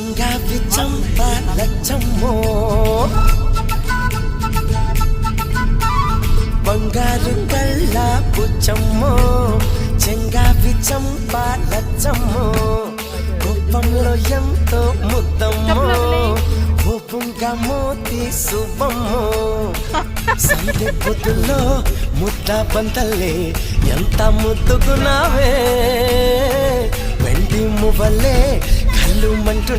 చెంగావి చంప లచ్చమ్మో బంగారు కళ్ళ పుచ్చమ్మో చెంగావి చంప లచ్చమ్మో కోపంలో ఎంతో ముద్దమ్మో కోపంగా మోతి శుభమ్మో సంధ్య పొద్దుల్లో ముద్ద బంతల్లే ఎంత ముద్దుకున్నావే వెండి మువ్వలే కళ్ళు మంటు